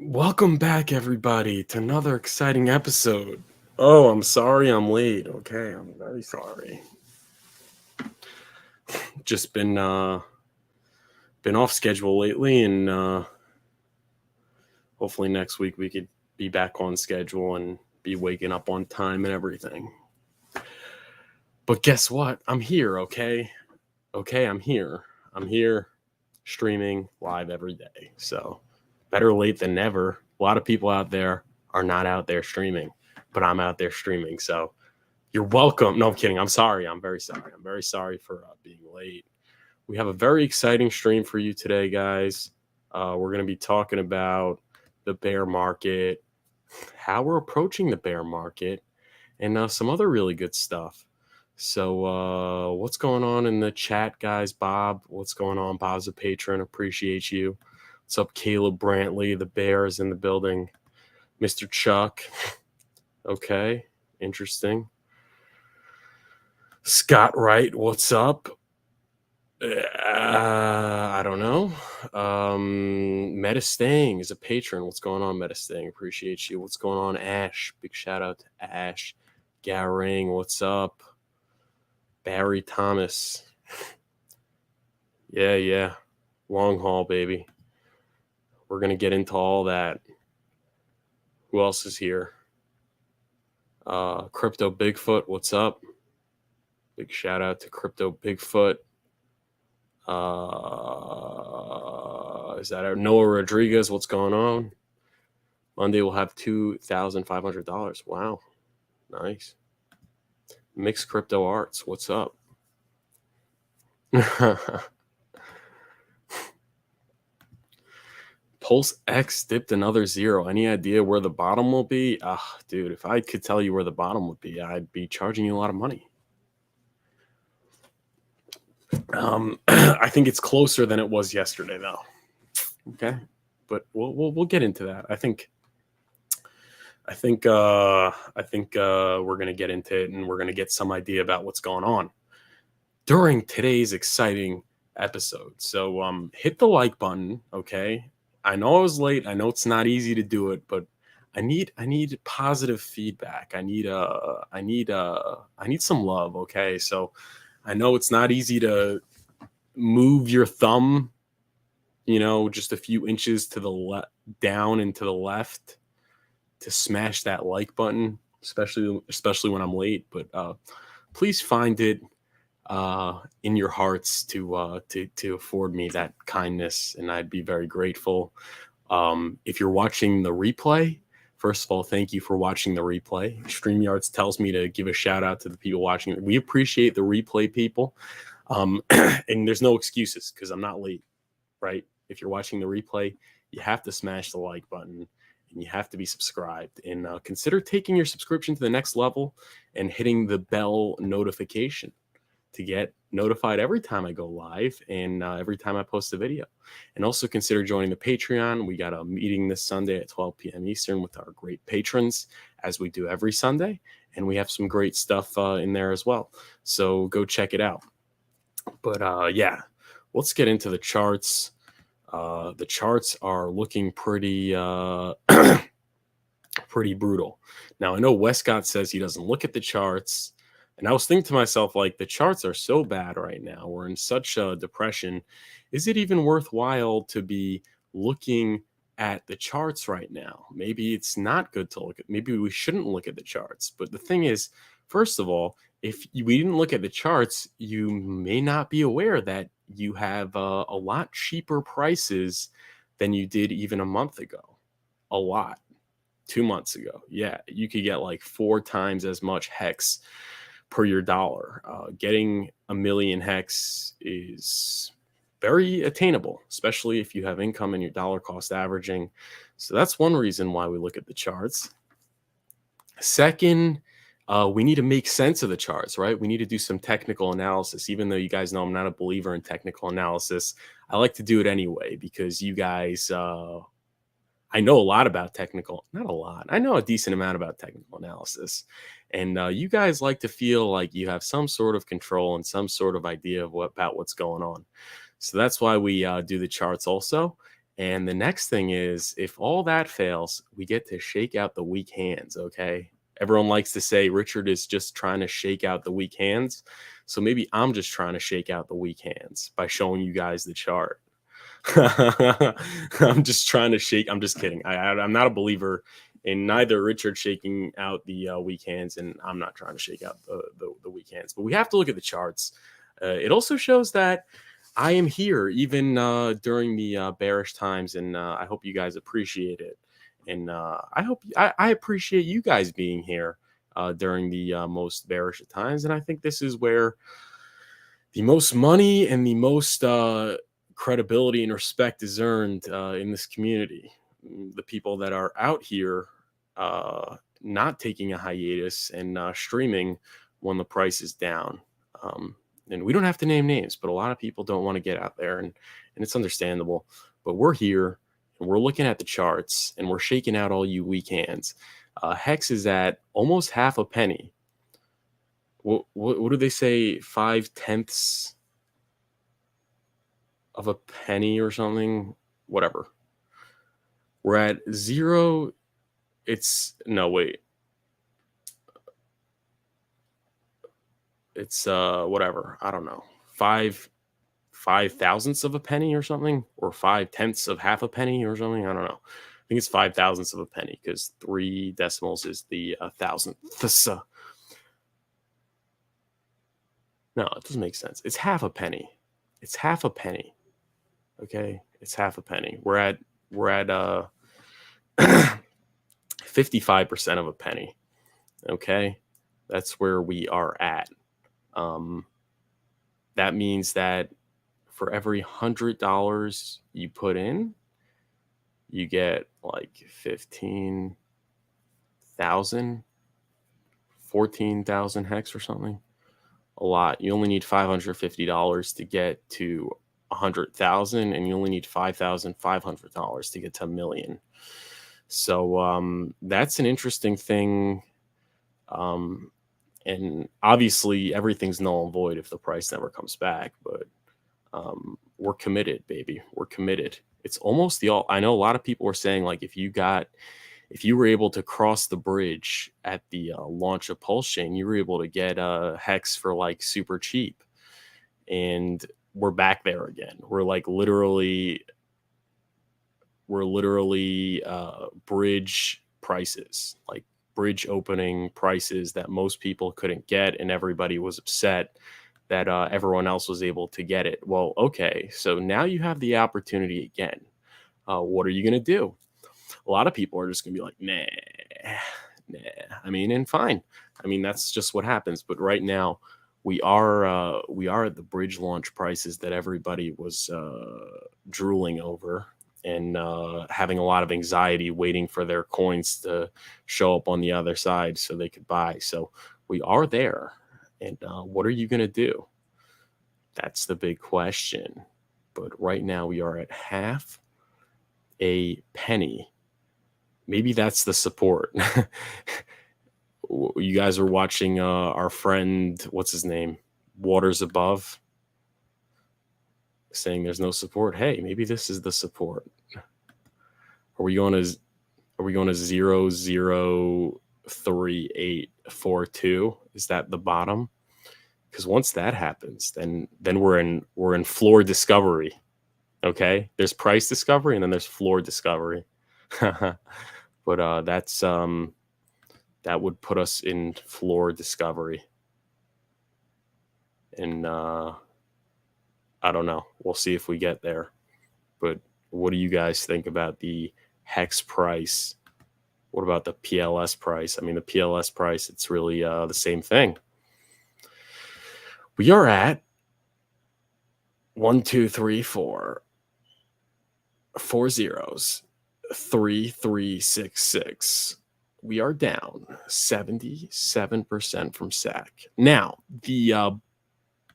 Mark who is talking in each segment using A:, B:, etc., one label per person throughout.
A: Welcome back, everybody, to another exciting episode. Oh, I'm sorry I'm late. Okay, I'm very sorry. Just been off schedule lately, and hopefully next week we could be back on schedule and be waking up on time and everything. But guess what? I'm here. Okay, I'm here. I'm here, streaming live every day. So better late than never. A lot of people out there are not out there streaming, but I'm out there streaming. So you're welcome. No, I'm kidding. I'm sorry. I'm very sorry. I'm very sorry for being late. We have a very exciting stream for you today, guys. We're going to be talking about the bear market, how we're approaching the bear market, and some other really good stuff. So what's going on in the chat, guys? Bob, what's going on? Bob's a patron. Appreciate you. What's up, Caleb Brantley? The bear is in the building. Mr. Chuck. Okay, interesting. Scott Wright, what's up? I don't know. Metastang is a patron. What's going on, Metastang? Appreciate you. What's going on, Ash? Big shout out to Ash. Garing, what's up? Barry Thomas. Yeah. Long haul, baby. We're going to get into all that. Who else is here? Crypto Bigfoot, what's up? Big shout out to Crypto Bigfoot. Is that Noah Rodriguez? What's going on? Monday we'll have $2,500. Wow, nice. Mixed Crypto Arts, what's up? Pulse X dipped another zero. Any idea where the bottom will be? Dude, if I could tell you where the bottom would be, I'd be charging you a lot of money. I think it's closer than it was yesterday, though. Okay, but we'll get into that. I think we're gonna get into it, and we're gonna get some idea about what's going on during today's exciting episode. So hit the like button, okay? I know I was late. I know it's not easy to do it, but I need positive feedback. I need some love, okay? So I know it's not easy to move your thumb, just a few inches to the down and to the left to smash that like button, especially when I'm late. But please find it in your hearts to afford me that kindness, and I'd be very grateful. If you're watching the replay, first of all, thank you for watching the replay. StreamYards tells me to give a shout out to the people watching. We appreciate the replay people, and there's no excuses because I'm not late, right? If you're watching the replay, you have to smash the like button and you have to be subscribed, and consider taking your subscription to the next level and hitting the bell notification to get notified every time I go live and every time I post a video. And also consider joining the Patreon. We got a meeting this Sunday at 12 p.m. Eastern with our great patrons, as we do every Sunday. And we have some great stuff in there as well. So go check it out. But let's get into the charts. The charts are looking pretty pretty brutal. Now, I know Westcott says he doesn't look at the charts. And I was thinking to myself, like, the charts are so bad right now. We're in such a depression. Is it even worthwhile to be looking at the charts right now? Maybe it's not good to look at. Maybe we shouldn't look at the charts. But the thing is, first of all, if we didn't look at the charts, you may not be aware that you have a lot cheaper prices than you did even a month ago. A lot. 2 months ago. Yeah, you could get like 4 times as much HEX per your dollar. Getting a million HEX is very attainable, especially if you have income and your dollar cost averaging. So that's one reason why we look at the charts. Second, we need to make sense of the charts, right? We need to do some technical analysis. Even though you guys know I'm not a believer in technical analysis, I like to do it anyway because you guys, I know a lot about not a lot. I know a decent amount about technical analysis. And you guys like to feel like you have some sort of control and some sort of idea of about what's going on. So that's why we do the charts also. And the next thing is, if all that fails, we get to shake out the weak hands, okay? Everyone likes to say Richard is just trying to shake out the weak hands. So maybe I'm just trying to shake out the weak hands by showing you guys the chart. I'm just trying to shake. I'm just kidding. I'm not a believer in neither Richard shaking out the weak hands, and I'm not trying to shake out the weak hands. But we have to look at the charts. It also shows that I am here even during the bearish times, and I hope you guys appreciate it. And I appreciate you guys being here during the most bearish of times. And I think this is where the most money and the most credibility and respect is earned in this community. The people that are out here not taking a hiatus and streaming when the price is down. And we don't have to name names, but a lot of people don't want to get out there, and it's understandable. But we're here, and we're looking at the charts, and we're shaking out all you weak hands. Hex is at almost half a penny. What do they say? 5/10 of a penny or something? Whatever. We're at zero. No, wait. It's whatever. I don't know. 5/thousandths of a penny or something, or 5/10 of half a penny or something. I don't know. I think it's 5/1000ths of a penny because 3 decimals is the thousandth. No, it doesn't make sense. It's half a penny. It's half a penny. Okay, it's half a penny. We're at 55% of a penny. Okay, that's where we are at. That means that for every $100 you put in, you get like 15,000, 14,000 hex or something. A lot. You only need $550 to get to 100,000, and you only need $5,500 to get to 1,000,000. So that's an interesting thing. And obviously everything's null and void if the price never comes back, but we're committed, baby. We're committed. It's almost I know a lot of people were saying, like, if you were able to cross the bridge at the launch of Pulsechain, you were able to get Hex for like super cheap. And we're back there again. We're literally bridge prices, like bridge opening prices that most people couldn't get, and everybody was upset that everyone else was able to get it. Well, okay, so now you have the opportunity again. What are you going to do? A lot of people are just going to be like, nah. I mean, and fine. I mean, that's just what happens. But right now, we are at the bridge launch prices that everybody was drooling over, and having a lot of anxiety waiting for their coins to show up on the other side so they could buy. So we are there. And what are you going to do? That's the big question. But right now we are at half a penny. Maybe that's the support. You guys are watching our friend, what's his name? Waters Above, saying there's no support. Hey, maybe this is the support. Are we going to 0.03842? Is that the bottom? Because once that happens, then we're in floor discovery. Okay, there's price discovery and then there's floor discovery. But that's that would put us in floor discovery. And I don't know. We'll see if we get there. But what do you guys think about the Hex price? What about the PLS price? I mean, the PLS price, it's really the same thing. We are at 1, 2, 3, 4 zeros, 3366. We are down 77% from SAC. Now, the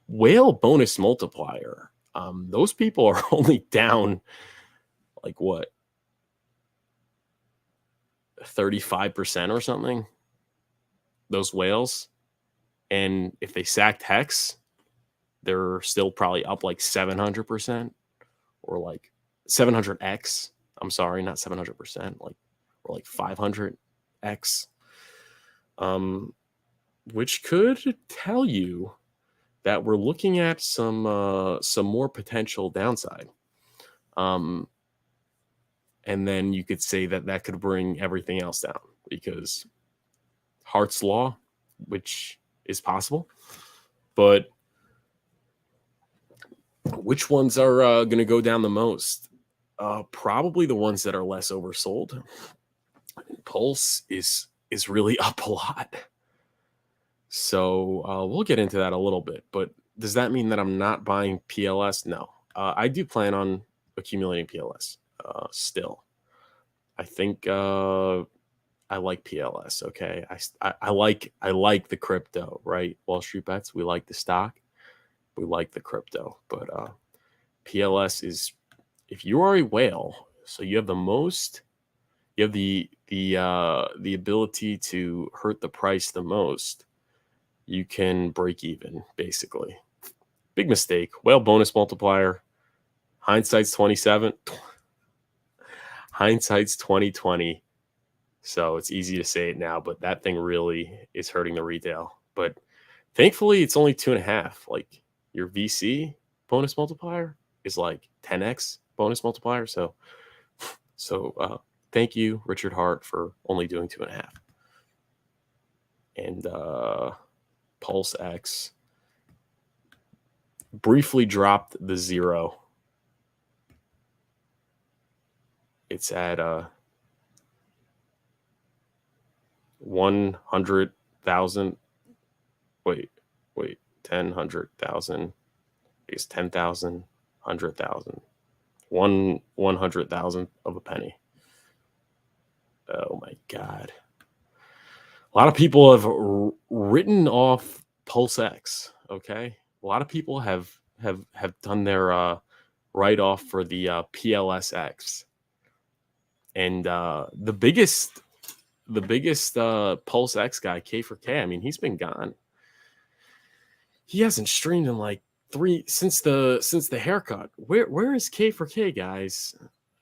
A: whale bonus multiplier, those people are only down like what, 35% or something, those whales. And if they sacked Hex, they're still probably up like 700% or like 700x. I'm sorry, not 700%, like, or like 500x, which could tell you that we're looking at some more potential downside. And then you could say that that could bring everything else down, because Hart's law, which is possible, but which ones are going to go down the most? Probably the ones that are less oversold. Pulse is really up a lot. So we'll get into that a little bit. But does that mean that I'm not buying PLS? No. I do plan on accumulating PLS still. I think I like PLS. Okay, I like the crypto, right? Wall Street Bets. We like the stock. We like the crypto, but PLS is, if you are a whale, so you have the most, you have the ability to hurt the price the most, you can break even, basically. Big mistake. Whale bonus multiplier. Hindsight's 27. Hindsight's 2020. So it's easy to say it now, but that thing really is hurting the retail. But thankfully, it's only 2.5. Like, your VC bonus multiplier is like 10x bonus multiplier. So thank you, Richard Hart, for only doing 2.5. And Pulse X briefly dropped the 0. It's at 100,000. Wait, 10,000. It's 10,000, 100,000, 100,000 of a penny. Oh my God. A lot of people have written off Pulse X. Okay. A lot of people have done their write-off for the PLSX. And the biggest Pulse X guy, K4K, I mean, he's been gone. He hasn't streamed in like since the haircut. Where is K4K, guys?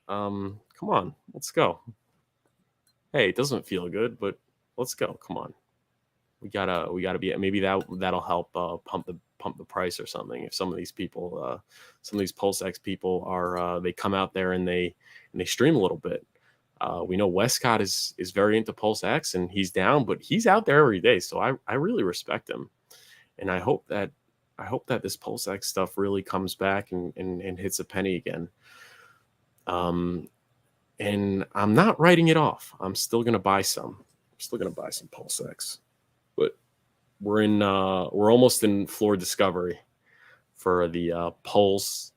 A: Come on, let's go. Hey, it doesn't feel good, but let's go. Come on. We gotta be, maybe that'll help pump the price or something. If some of these people, some of these Pulse X people are they come out there and they stream a little bit. We know Westcott is very into Pulse X, and he's down, but he's out there every day. So I really respect him, and I hope that this Pulse X stuff really comes back and hits a penny again. And I'm not writing it off. I'm still gonna buy some. I'm still gonna buy some Pulse X, but we're almost in floor discovery for the Pulse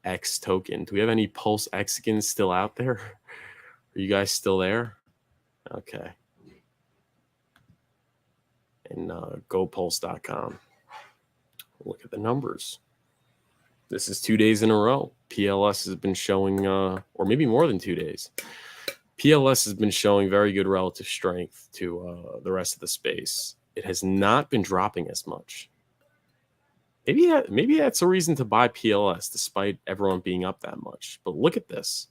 A: X token. Do we have any Pulse Xicans still out there? Are you guys still there? Okay. And gopulse.com. Look at the numbers. This is 2 days in a row. PLS has been showing, or maybe more than 2 days. PLS has been showing very good relative strength to the rest of the space. It has not been dropping as much. Maybe that's a reason to buy PLS despite everyone being up that much. But look at this.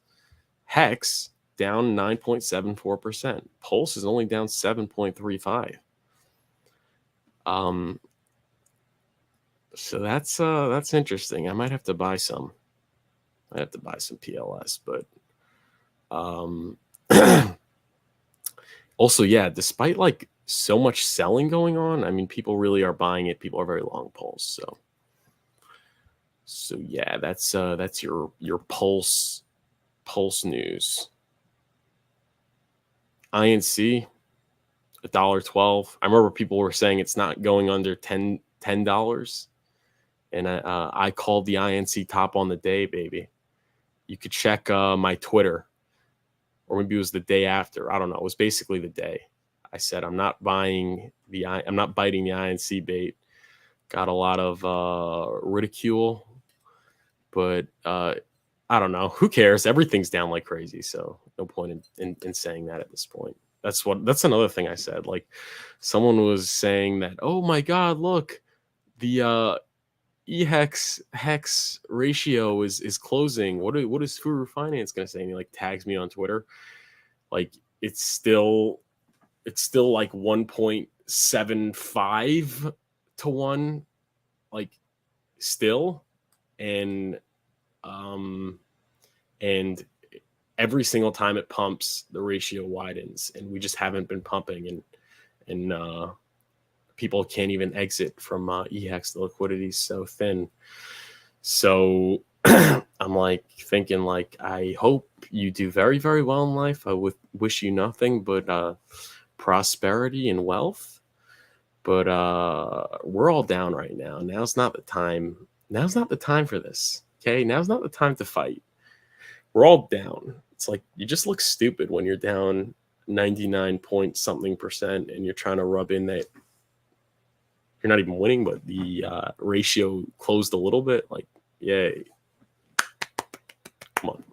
A: HEX down 9.74%. Pulse is only down 7.35. So that's interesting. I might have to buy some. I have to buy some PLS, but also, yeah, despite like so much selling going on, I mean, people really are buying it. People are very long Pulse. So yeah, that's your Pulse news. INC, $1.12. I remember people were saying it's not going under $10. And I called the INC top on the day, baby. You could check my Twitter, or maybe it was the day after. I don't know. It was basically the day. I said I'm not biting the INC bait. Got a lot of ridicule, but I don't know. Who cares? Everything's down like crazy, so no point in saying that at this point. That's another thing I said. Like, someone was saying that, oh my God, look, the hex ratio is closing. What is Furu Finance gonna say? And he like tags me on Twitter. Like it's still like 1.75 to 1, like still. And and every single time it pumps, the ratio widens, and we just haven't been pumping, and people can't even exit from EHEX. The liquidity is so thin. So I'm like thinking, like, I hope you do very, very well in life. I would wish you nothing but prosperity and wealth. But we're all down right now. Now's not the time. Now's not the time for this. Okay, now's not the time to fight. We're all down. It's like you just look stupid when you're down 99 point something percent and you're trying to rub in that you're not even winning, but the ratio closed a little bit. Like, yay. Come on.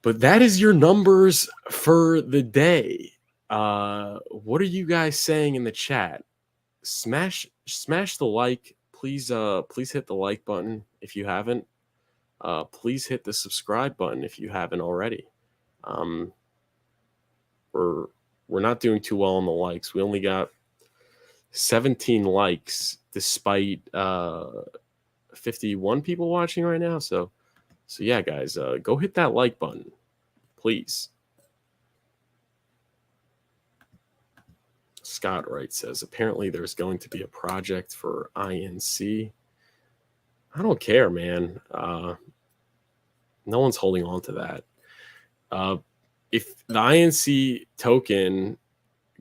A: But that is your numbers for the day. What are you guys saying in the chat? Smash the like. Please hit the like button if you haven't. Please hit the subscribe button if you haven't already. We're not doing too well on the likes. We only got 17 likes despite 51 people watching right now. So yeah, guys, go hit that like button, please. Scott Wright says, apparently there's going to be a project for INC. I don't care, man. No one's holding on to that. If the INC token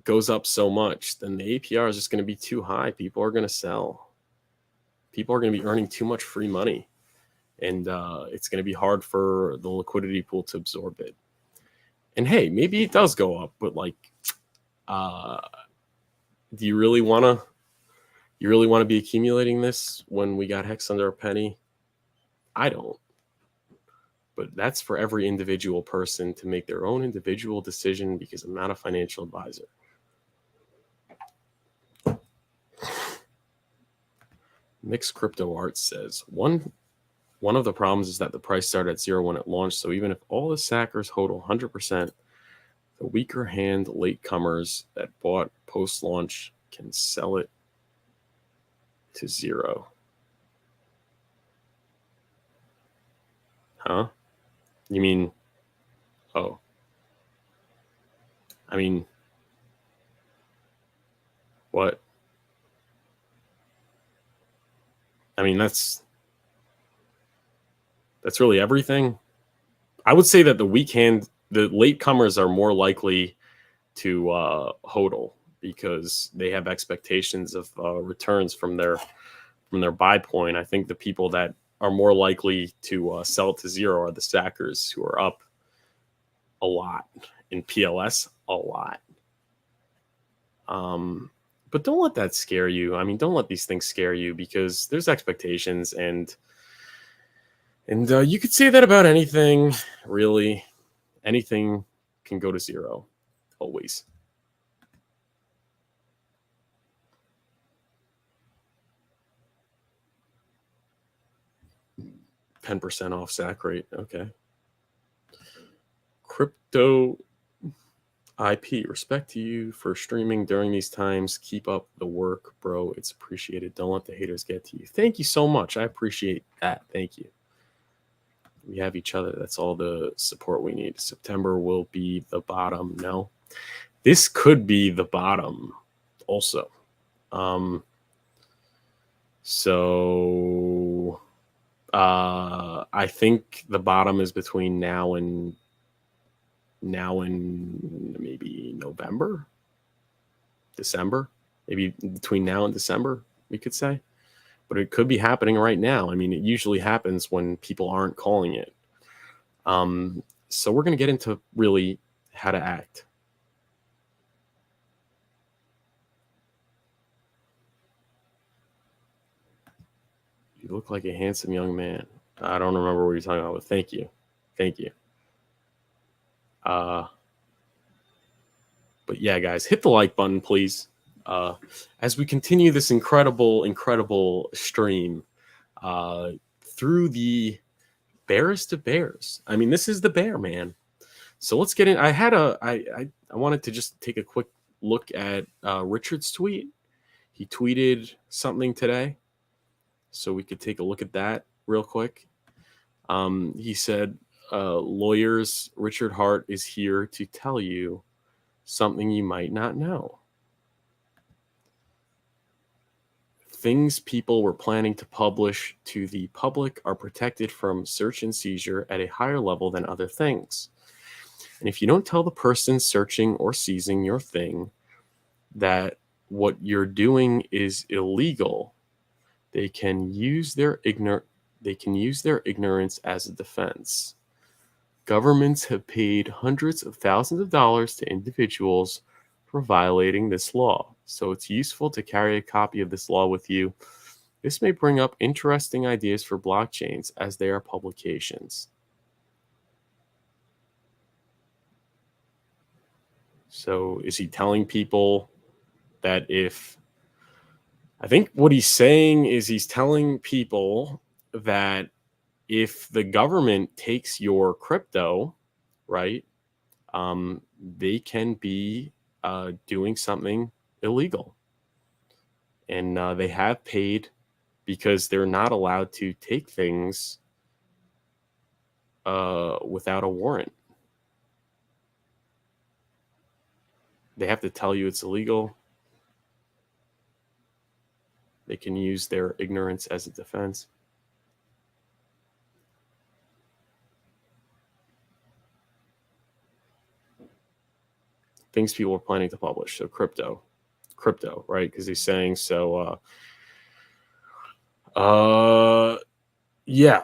A: goes up so much, then the APR is just going to be too high. People are going to sell. People are going to be earning too much free money. And it's going to be hard for the liquidity pool to absorb it. And hey, maybe it does go up, but like, do you really want to be accumulating this when we got Hex under a penny? I don't. But that's for every individual person to make their own individual decision, because I'm not a financial advisor. Mixed Crypto Art says, one of the problems is that the price started at 0 when it launched. So even if all the sackers hold 100%, the weaker hand latecomers that bought post-launch can sell it to 0. Huh? You mean, oh. I mean, what? I mean, that's really everything. I would say that the weak hand, the latecomers are more likely to hodl because they have expectations of returns from their buy point. I think the people that are more likely to sell it to 0 are the stackers, who are up a lot in PLS, a lot. But don't let that scare you. I mean, don't let these things scare you, because there's expectations, and you could say that about anything, really. Anything can go to 0, always. %10 off sack rate. Okay. Crypto IP, respect to you for streaming during these times. Keep up the work, bro. It's appreciated. Don't let the haters get to you. Thank you so much. I appreciate that. Thank you. We have each other. That's all the support we need. September will be the bottom. No, this could be the bottom also. So I think the bottom is between now and maybe November, December, maybe between now and December, we could say. But it could be happening right now. I mean, it usually happens when people aren't calling it. So we're going to get into really how to act. You look like a handsome young man. I don't remember what you're talking about, but thank you. Thank you. But yeah, guys, hit the like button, please. as we continue this incredible stream through the barest of bears. I mean, this is the bear, man. So let's get in. I wanted to just take a quick look at Richard's tweet. He tweeted something today, so we could take a look at that real quick. He said, lawyers, Richard Hart is here to tell you something you might not know. Things people were planning to publish to the public are protected from search and seizure at a higher level than other things. And if you don't tell the person searching or seizing your thing that what you're doing is illegal, they can use their ignorance as a defense. Governments have paid hundreds of thousands of dollars to individuals for violating this law, so it's useful to carry a copy of this law with you. This may bring up interesting ideas for blockchains as they are publications. So is he telling people that I think what he's saying is he's telling people that if the government takes your crypto, right, they can be doing something illegal. And they have paid because they're not allowed to take things without a warrant. They have to tell you it's illegal. They can use their ignorance as a defense. Things people are planning to publish. So crypto, right? Because he's saying so. Yeah.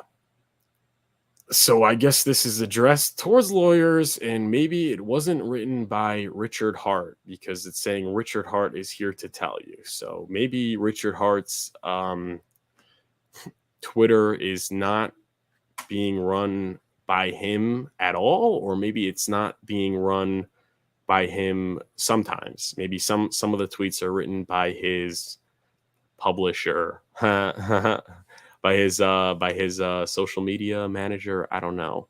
A: So I guess this is addressed towards lawyers, and maybe it wasn't written by Richard Hart because it's saying Richard Hart is here to tell you. So maybe Richard Hart's Twitter is not being run by him at all, or maybe it's not being run by him sometimes. Maybe some of the tweets are written by his publisher, by his social media manager. I don't know.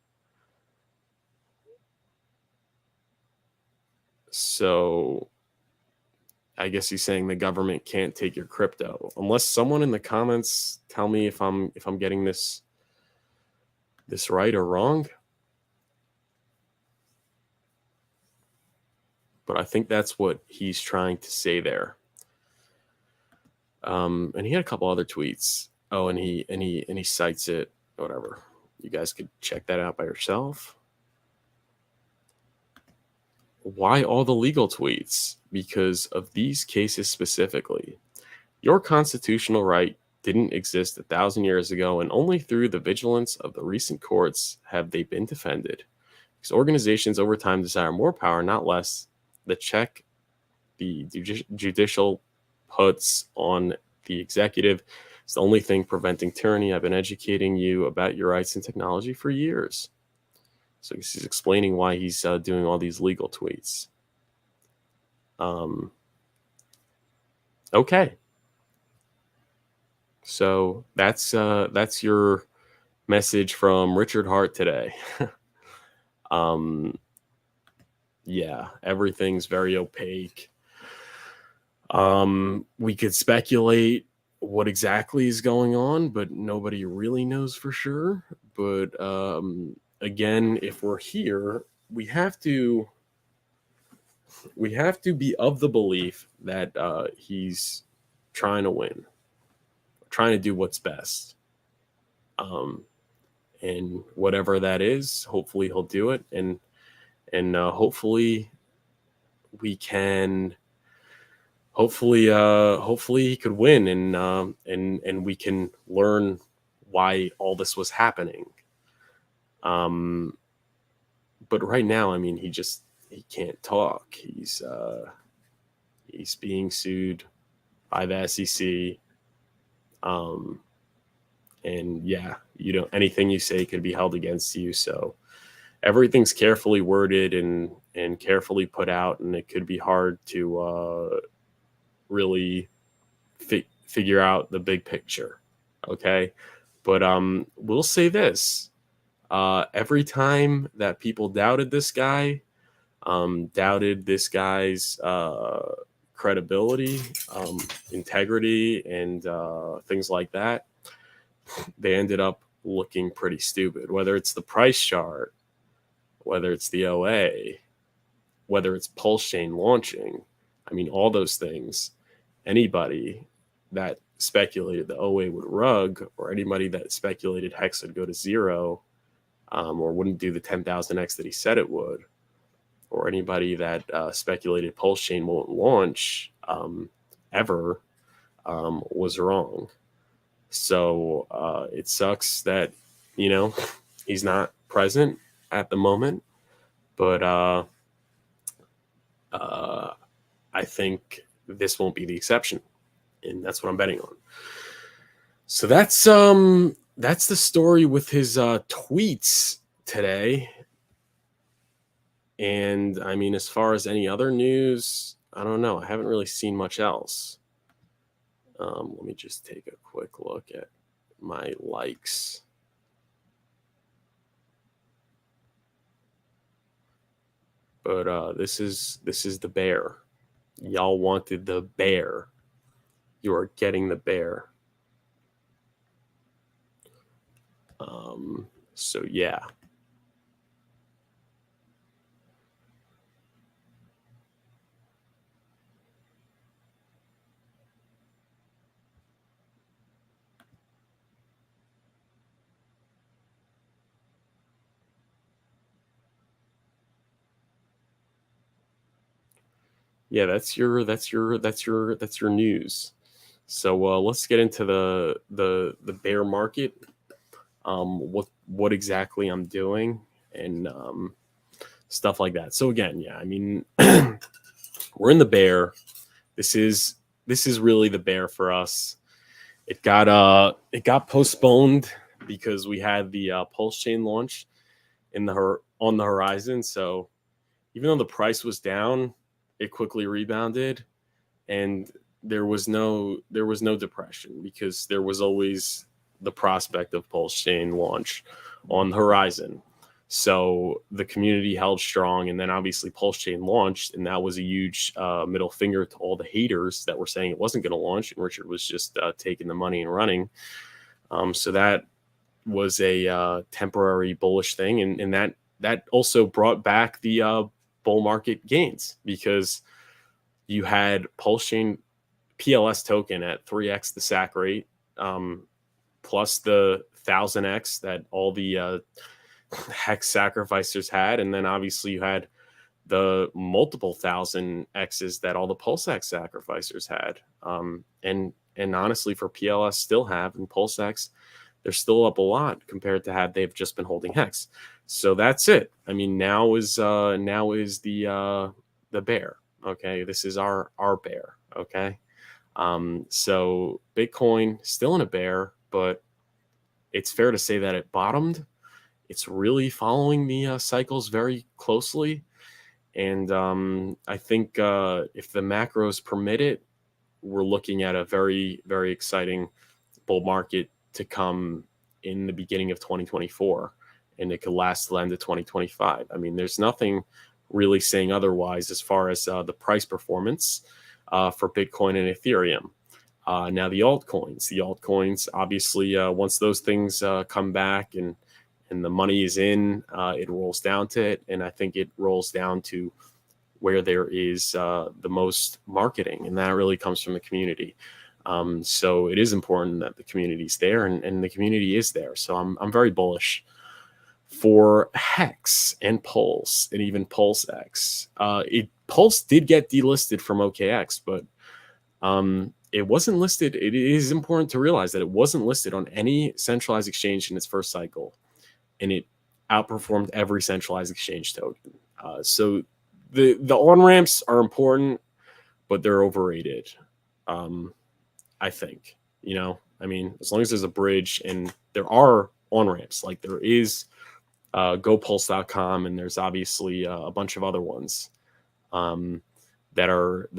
A: So I guess he's saying the government can't take your crypto unless someone in the comments tell me if I'm getting this right or wrong. But I think that's what he's trying to say there. And he had a couple other tweets. Oh, and he cites it. Whatever. You guys could check that out by yourself. Why all the legal tweets? Because of these cases specifically. Your constitutional right didn't exist 1,000 years ago, and only through the vigilance of the recent courts have they been defended. Because organizations over time desire more power, not less. The check the judicial puts on the executive is the only thing preventing tyranny. I've been educating you about your rights in technology for years. So he's explaining why he's doing all these legal tweets. Okay. So that's your message from Richard Hart today. Yeah, everything's very opaque. We could speculate what exactly is going on, but nobody really knows for sure. But again, if we're here, we have to be of the belief that he's trying to win, trying to do what's best. And whatever that is, hopefully he'll do it. And hopefully we can, hopefully he could win, and we can learn why all this was happening. But right now, I mean, he can't talk. He's being sued by the SEC. And yeah, anything you say could be held against you. So everything's carefully worded and carefully put out, and it could be hard to really figure out the big picture. Okay. But we'll say this. Every time that people doubted this guy, doubted this guy's credibility, integrity, and things like that, they ended up looking pretty stupid. Whether it's the price chart, whether it's the OA, whether it's Pulsechain launching, I mean, all those things, anybody that speculated the OA would rug, or anybody that speculated HEX would go to zero, or wouldn't do the 10,000x that he said it would, or anybody that speculated Pulsechain won't launch ever, was wrong. So it sucks that, you know, he's not present at the moment, but I think this won't be the exception, and that's what I'm betting on. So that's the story with his tweets today. And I mean, as far as any other news, I don't know. I haven't really seen much else. Let me just take a quick look at my likes. But this is the bear. Y'all wanted the bear. You are getting the bear. So yeah. Yeah, that's your news. So let's get into the bear market. What exactly I'm doing, and stuff like that. So again, yeah, I mean, we're in the bear. This is really the bear for us. It got postponed because we had the Pulsechain launch on the horizon. So even though the price was down, it quickly rebounded, and there was no depression because there was always the prospect of Pulsechain launch on the horizon. So the community held strong, and then obviously Pulsechain launched, and that was a huge middle finger to all the haters that were saying it wasn't going to launch, and Richard was just taking the money and running. So that was a temporary bullish thing, and that also brought back the bull market gains, because you had Pulsechain PLS token at 3x the SAC rate, plus the 1000x that all the HEX sacrificers had, and then obviously you had the multiple 1000x's that all the PulseX sacrificers had, and honestly for PLS still have, and PulseX, they're still up a lot compared to had they've just been holding HEX. So that's it. I mean, now is the bear. Okay, this is our bear. Okay, so Bitcoin still in a bear, but it's fair to say that it bottomed. It's really following the cycles very closely, and I think if the macros permit it, we're looking at a very, very exciting bull market to come in the beginning of 2024, and it could last till the end of 2025. I mean, there's nothing really saying otherwise as far as the price performance for Bitcoin and Ethereum. Now the altcoins, obviously, once those things come back and the money is in, it rolls down to it, and I think it rolls down to where there is the most marketing, and that really comes from the community. So it is important that the community's there, and the community is there. So I'm very bullish for HEX and Pulse, and even PulseX. Pulse did get delisted from OKX, but it wasn't listed. It is important to realize that it wasn't listed on any centralized exchange in its first cycle, and it outperformed every centralized exchange token. So the on-ramps are important, but they're overrated. I think, I mean, as long as there's a bridge, and there are on-ramps, like there is gopulse.com, and there's obviously a bunch of other ones. that are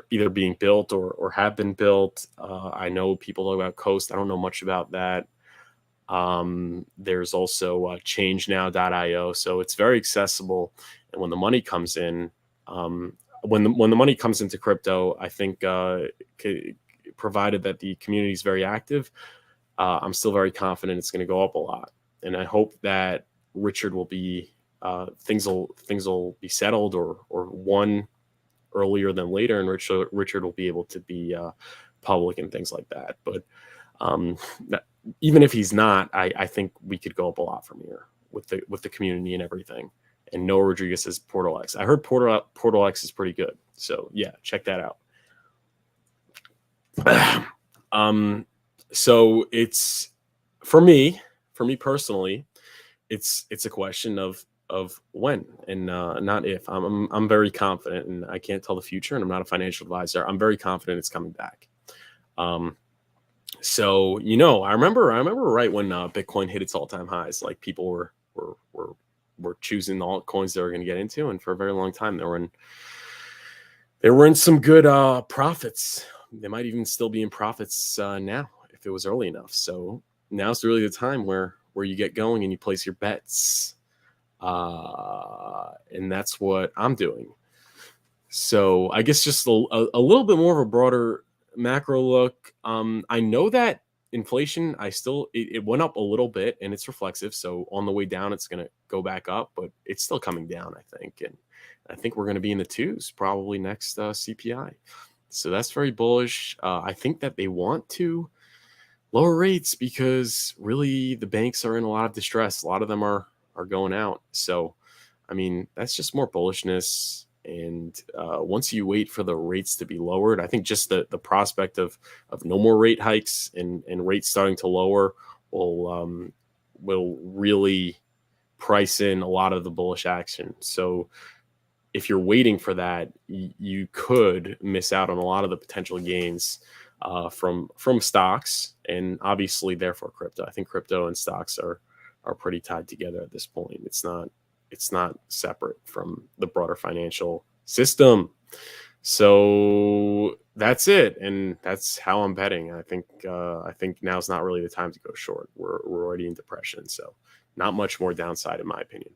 A: either being built or have been built. I know people about Coast. I don't know much about that. There's also changenow.io, so it's very accessible. And when the money comes in, when the money comes into crypto, I think provided that the community is very active, I'm still very confident it's going to go up a lot. And I hope that Richard will be things will be settled or won earlier than later, and Richard will be able to be public and things like that. But even if he's not, I think we could go up a lot from here with the community and everything. And Noah Rodriguez says Portal X. I heard Portal X is pretty good. So yeah, check that out. So it's for me personally, it's a question of when and not if. I'm very confident, and I can't tell the future, and I'm not a financial advisor. I'm very confident it's coming back. So I remember right when Bitcoin hit its all-time highs, like people were choosing the altcoins they were going to get into, and for a very long time they were in some good profits. They might even still be in profits now if it was early enough. So now's really the time where you get going and you place your bets, and that's what I'm doing. So I guess just a little bit more of a broader macro look. I know that inflation, it went up a little bit, and it's reflexive. So on the way down, it's going to go back up, but it's still coming down, I think. And I think we're going to be in the 2s probably next CPI. So that's very bullish. I think that they want to lower rates because really the banks are in a lot of distress. A lot of them are going out. So, I mean, that's just more bullishness. And once you wait for the rates to be lowered, I think just the prospect of no more rate hikes and rates starting to lower will really price in a lot of the bullish action. So if you're waiting for that, you could miss out on a lot of the potential gains from stocks, and obviously therefore crypto. I think crypto and stocks are pretty tied together at this point. It's not separate from the broader financial system. So that's it, and that's how I'm betting. I think now's not really the time to go short. We're already in depression, so not much more downside in my opinion.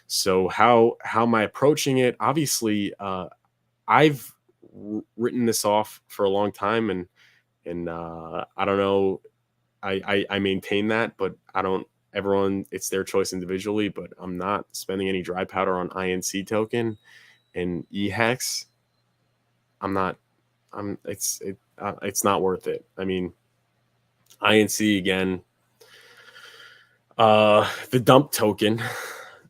A: So how am I approaching it? Obviously, I've written this off for a long time, and I don't know. I maintain that, but I don't. Everyone, it's their choice individually, but I'm not spending any dry powder on INC token and HEX. It's not worth it. I mean, INC again, the dump token,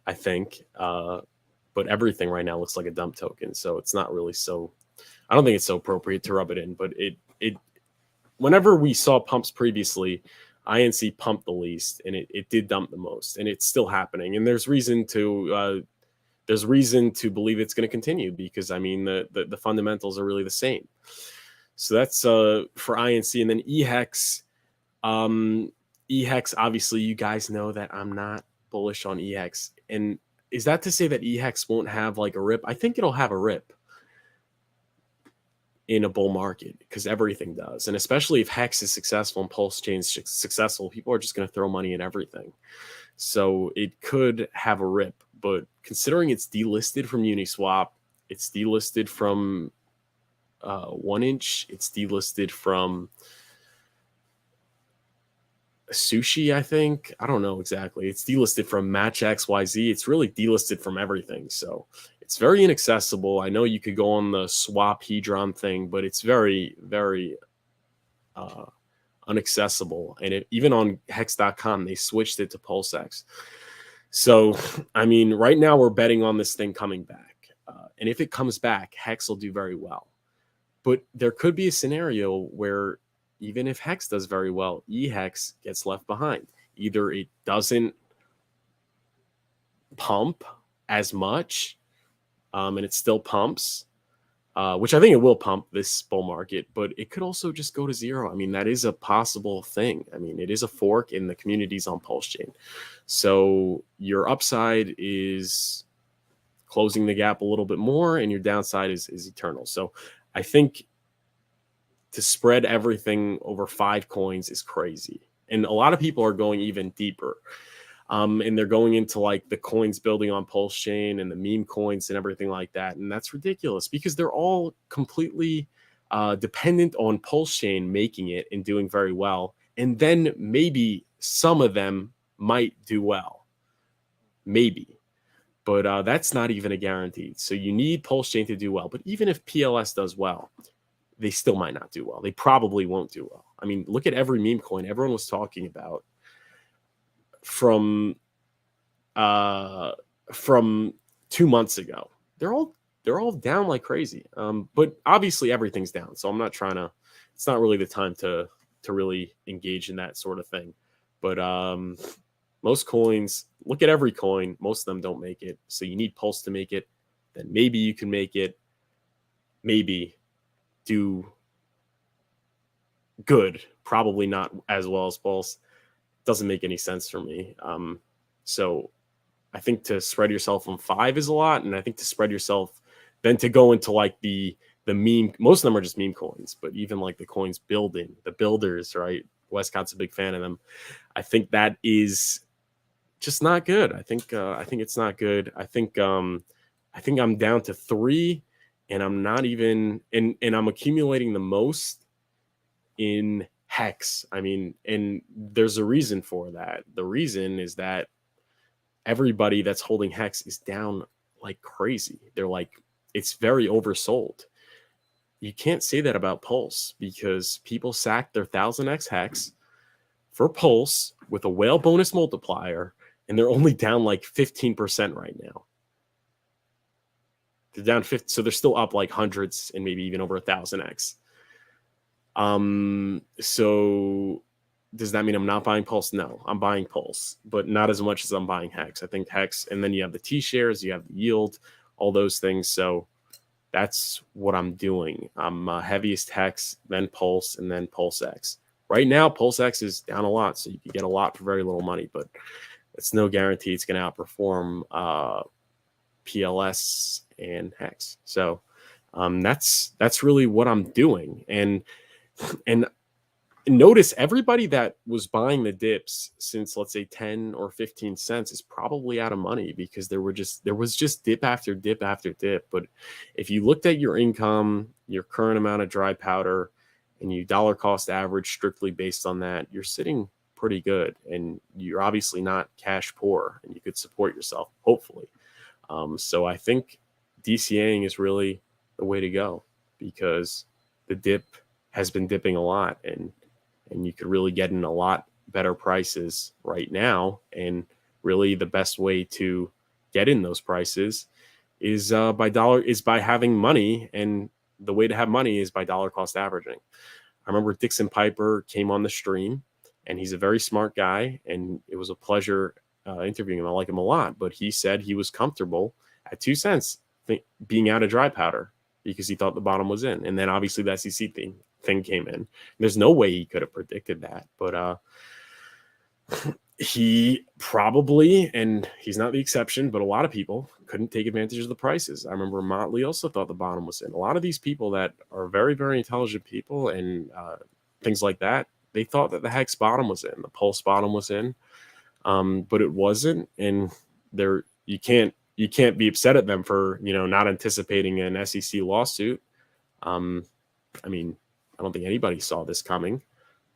A: I think, but everything right now looks like a dump token. So it's not really I don't think it's so appropriate to rub it in, but whenever we saw pumps previously, INC pumped the least, and it did dump the most, and it's still happening. And there's reason to believe it's going to continue because I mean the fundamentals are really the same. So that's for INC, and then HEX. HEX, obviously, you guys know that I'm not bullish on HEX, and is that to say that HEX won't have like a rip? I think it'll have a rip in a bull market because everything does. And especially if HEX is successful and Pulsechain is successful, people are just going to throw money at everything. So it could have a rip, but considering it's delisted from Uniswap, it's delisted from 1inch, it's delisted from Sushi, I think. I don't know exactly. It's delisted from Match XYZ. It's really delisted from everything. So it's very inaccessible. I know you could go on the swap Hedron thing, but it's very, very inaccessible. And even on hex.com, they switched it to PulseX. So, I mean, right now we're betting on this thing coming back. And if it comes back, HEX will do very well. But there could be a scenario where even if HEX does very well, HEX gets left behind. Either it doesn't pump as much, and it still pumps, which I think it will pump this bull market, but it could also just go to zero. I mean, that is a possible thing. I mean, it is a fork in the communities on Pulsechain. So your upside is closing the gap a little bit more, and your downside is eternal. So I think to spread everything over 5 coins is crazy. And a lot of people are going even deeper. And they're going into like the coins building on Pulsechain and the meme coins and everything like that. And that's ridiculous because they're all completely dependent on Pulsechain making it and doing very well. And then maybe some of them might do well. Maybe. But that's not even a guarantee. So you need Pulsechain to do well. But even if PLS does well, they still might not do well. They probably won't do well. I mean, look at every meme coin everyone was talking about from 2 months ago. They're all down like crazy. But obviously everything's down. So I'm not trying to. It's not really the time to really engage in that sort of thing. But most coins, look at every coin. Most of them don't make it. So you need Pulse to make it. Then maybe you can make it. Maybe do good. Probably not as well as Pulse. Doesn't make any sense for me. So I think to spread yourself on 5 is a lot. And I think to spread yourself, then to go into like the meme, most of them are just meme coins, but even like the coins building, the builders, right? Westcott's a big fan of them. I think that is just not good. I think it's not good. I think I'm down to 3, and I'm not even, and I'm accumulating the most in HEX. I mean, and there's a reason for that. The reason is that everybody that's holding HEX is down like crazy. They're like, it's very oversold. You can't say that about Pulse because people sacked their 1000x HEX for Pulse with a whale bonus multiplier, and they're only down like 15% right now. They're down 50, so they're still up like hundreds and maybe even over 1000x. So does that mean I'm not buying Pulse? No, I'm buying Pulse, but not as much as I'm buying HEX. I think HEX, and then you have the T shares, you have the yield, all those things. So that's what I'm doing. I'm heaviest HEX, then Pulse, and then Pulse X. Right now, Pulse X is down a lot, so you can get a lot for very little money, but it's no guarantee it's going to outperform PLS and HEX. So that's really what I'm doing. And notice everybody that was buying the dips since, let's say, 10 or 15 cents is probably out of money because there was just dip after dip after dip. But if you looked at your income, your current amount of dry powder, and you dollar cost average strictly based on that, you're sitting pretty good, and you're obviously not cash poor, and you could support yourself, hopefully. So I think DCAing is really the way to go because the dip has been dipping a lot, and you could really get in a lot better prices right now. And really the best way to get in those prices is by having money, and the way to have money is by dollar cost averaging. I remember Dixon Piper came on the stream, and he's a very smart guy, and it was a pleasure interviewing him. I like him a lot, but he said he was comfortable at 2 cents being out of dry powder because he thought the bottom was in. And then obviously the SEC thing came in. There's no way he could have predicted that, but he probably, and he's not the exception, but a lot of people couldn't take advantage of the prices. I remember Motley also thought the bottom was in. A lot of these people that are very, very intelligent people and things like that, they thought that the HEX bottom was in, the Pulse bottom was in, but it wasn't. And you can't be upset at them for not anticipating an SEC lawsuit. I mean, I don't think anybody saw this coming.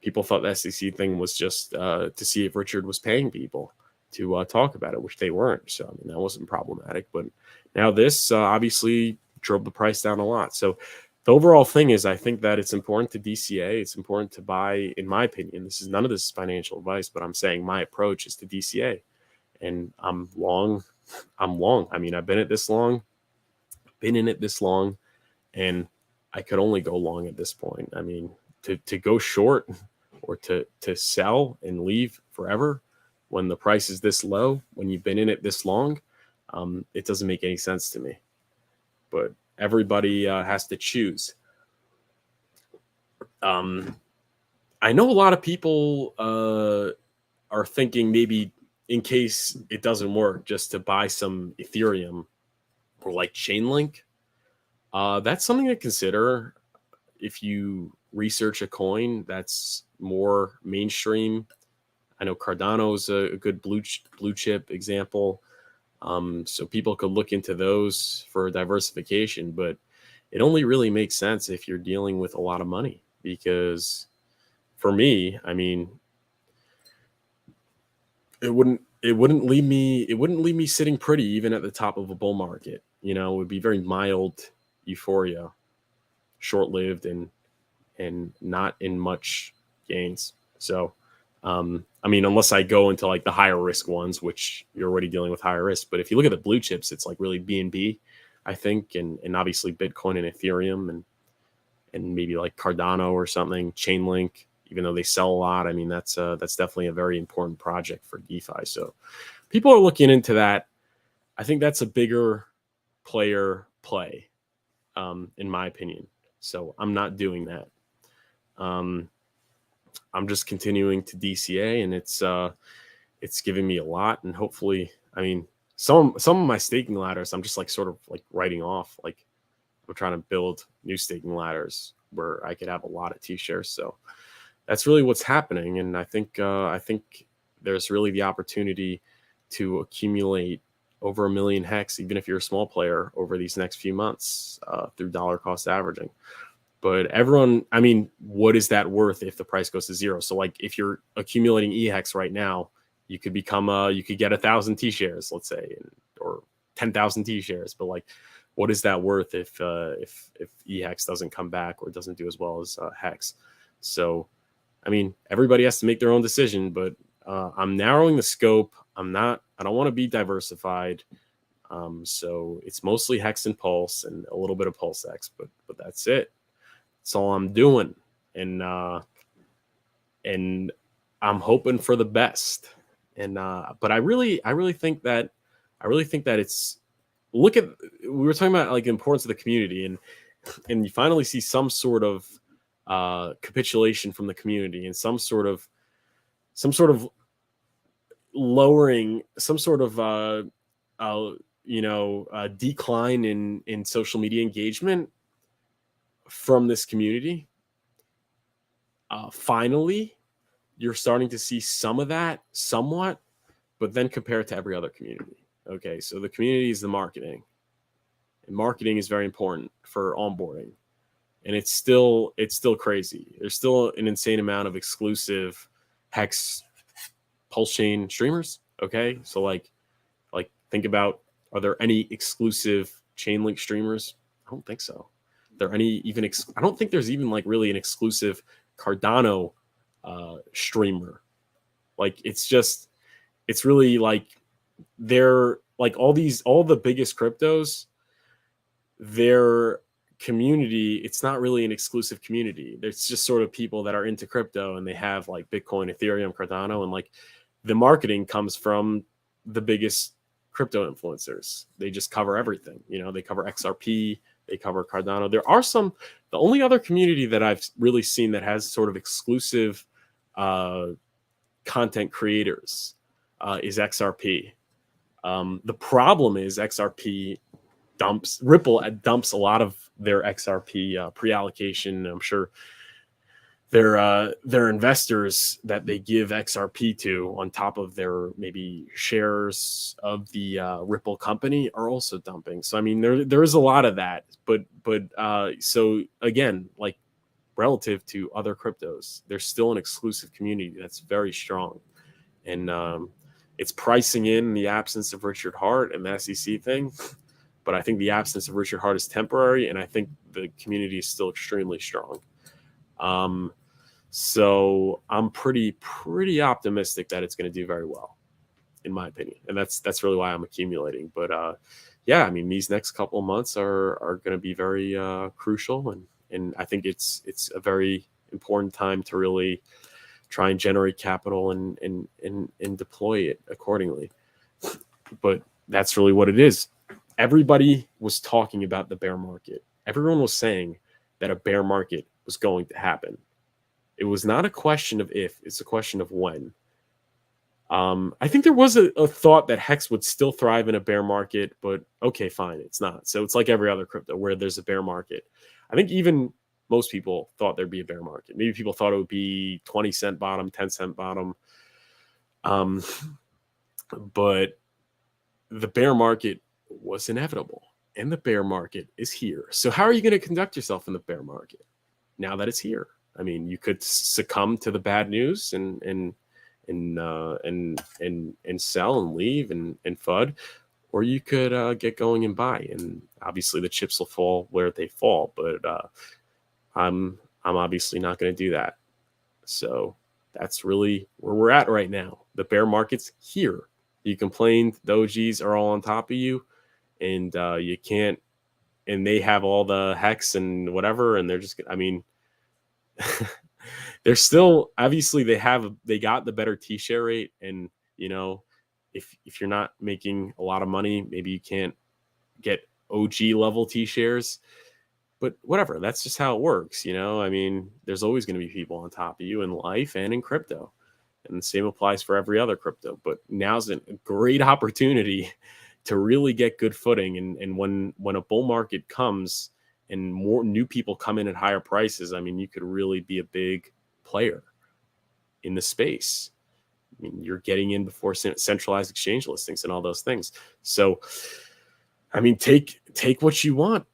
A: People thought the SEC thing was just to see if Richard was paying people to talk about it, which they weren't. So, I mean, that wasn't problematic. But now this obviously drove the price down a lot. So the overall thing is, I think that it's important to DCA. It's important to buy, in my opinion. None of this is financial advice, but I'm saying my approach is to DCA. And I'm long. I mean, I've been in it this long, and I could only go long at this point. I mean, to go short or to sell and leave forever when the price is this low, when you've been in it this long, it doesn't make any sense to me. But everybody has to choose. I know a lot of people are thinking maybe in case it doesn't work, just to buy some Ethereum or like Chainlink, that's something to consider if you research a coin that's more mainstream. I know Cardano is a good blue chip example. So people could look into those for diversification, but it only really makes sense if you're dealing with a lot of money, because for me, I mean, it wouldn't leave me sitting pretty even at the top of a bull market. You know, it would be very mild euphoria, short-lived, and not in much gains. So I mean, unless I go into like the higher risk ones, which you're already dealing with higher risk. But if you look at the blue chips, it's like really BNB, I think, and obviously Bitcoin and Ethereum, and maybe like Cardano or something, Chainlink, even though they sell a lot. I mean, that's definitely a very important project for DeFi. So people are looking into that. I think that's a bigger player play, in my opinion. So I'm not doing that. I'm just continuing to DCA, and it's giving me a lot. And hopefully, I mean, some of my staking ladders, I'm just like sort of like writing off. Like I'm trying to build new staking ladders where I could have a lot of T-shares. So that's really what's happening. And I think there's really the opportunity to accumulate over 1 million HEX, even if you're a small player, over these next few months through dollar cost averaging. But everyone, I mean, what is that worth if the price goes to zero? So like if you're accumulating EHEX right now, you could you could get 1,000 T-shares, let's say, or 10,000 T-shares. But like, what is that worth if EHEX doesn't come back or doesn't do as well as HEX? So, I mean, everybody has to make their own decision, but I'm narrowing the scope. I don't want to be diversified. So it's mostly HEX and Pulse and a little bit of PulseX, but that's it. That's all I'm doing. And I'm hoping for the best. And but I really think that it's, we were talking about like the importance of the community, and you finally see some sort of capitulation from the community, and some sort of lowering, some sort of decline in social media engagement from this community. Finally, you're starting to see some of that somewhat, but then compare it to every other community. Okay, so the community is the marketing, and marketing is very important for onboarding, and it's still crazy. There's still an insane amount of exclusive HEX Pulsechain streamers. Okay, so like think about, are there any exclusive Chainlink streamers? I don't think so. There any even I don't think there's even like really an exclusive Cardano streamer. Like it's really like, they're like all the biggest cryptos, their community, it's not really an exclusive community. It's just sort of people that are into crypto, and they have like Bitcoin, Ethereum, Cardano, and like the marketing comes from the biggest crypto influencers. They just cover everything. You know, they cover XRP, they cover Cardano. There are the only other community that I've really seen that has sort of exclusive content creators is XRP. The problem is Ripple dumps a lot of their XRP pre-allocation. I'm sure their investors that they give XRP to on top of their maybe shares of the Ripple company are also dumping. So I mean, there is a lot of that, but so again, like relative to other cryptos, there's still an exclusive community that's very strong, and it's pricing in the absence of Richard Hart and the SEC thing. But I think the absence of Richard Hart is temporary, and I think the community is still extremely strong. So I'm pretty optimistic that it's going to do very well, in my opinion, and that's really why I'm accumulating. But yeah, I mean, these next couple of months are going to be very crucial, and I think it's a very important time to really try and generate capital and deploy it accordingly. But that's really what it is. Everybody was talking about the bear market. Everyone was saying that a bear market was going to happen. It was not a question of if, it's a question of when. I think there was a thought that Hex would still thrive in a bear market, but okay, fine, it's not. So it's like every other crypto where there's a bear market. I think even most people thought there'd be a bear market. Maybe people thought it would be 20-cent bottom, 10-cent bottom. Um, but the bear market was inevitable, and the bear market is here. So how are you going to conduct yourself in the bear market now that it's here? I mean, you could succumb to the bad news and sell and leave and FUD, or you could get going and buy. And obviously, the chips will fall where they fall. But I'm obviously not going to do that. So that's really where we're at right now. The bear market's here. You complained the OGs are all on top of you, and you can't. And they have all the hex and whatever, and they're just. I mean. They're still obviously they got the better T-share rate, and if you're not making a lot of money, maybe you can't get OG level T-shares, but whatever, that's just how it works. I mean, there's always going to be people on top of you in life and in crypto, and the same applies for every other crypto. But now's a great opportunity to really get good footing, and when a bull market comes and more new people come in at higher prices, I mean, you could really be a big player in the space. I mean, you're getting in before centralized exchange listings and all those things. So, I mean, take what you want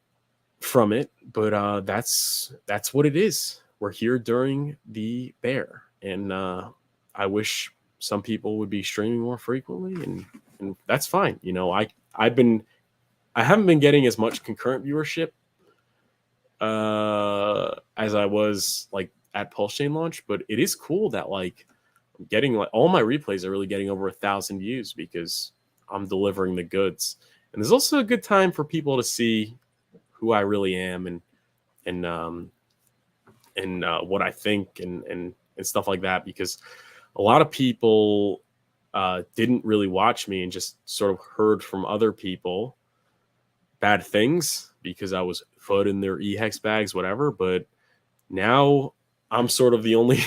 A: from it, but that's what it is. We're here during the bear, and I wish some people would be streaming more frequently, and that's fine. I haven't been getting as much concurrent viewership as I was like at Pulsechain launch, but it is cool that like I'm getting like all my replays are really getting over 1,000 views because I'm delivering the goods. And there's also a good time for people to see who I really am and what I think and stuff like that, because a lot of people didn't really watch me and just sort of heard from other people bad things because I was FUD in their HEX bags, whatever. But now I'm sort of the only